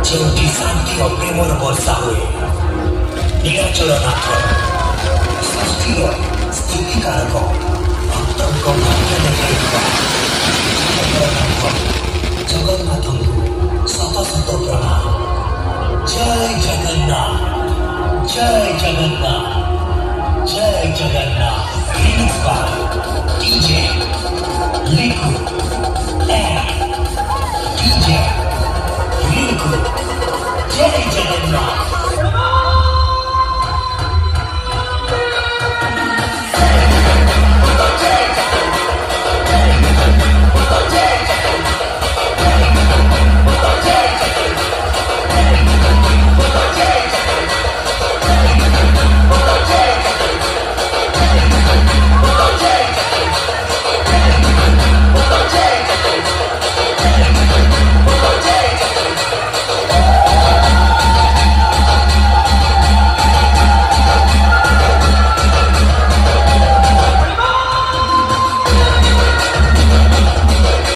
ଯେଉଁଠି ଶାନ୍ତି ଓ ପ୍ରେମର ବର୍ଷା ହୁଏ, ନୀଳାଚଳ ନାଥ ସୃଷ୍ଟିର ସ୍ଥିତିକାରକ ଭକ୍ତଙ୍କ ଭାଗ୍ୟ ଦେଖାଇଥିବା ଜଗନ୍ନାଥଙ୍କୁ ଶତ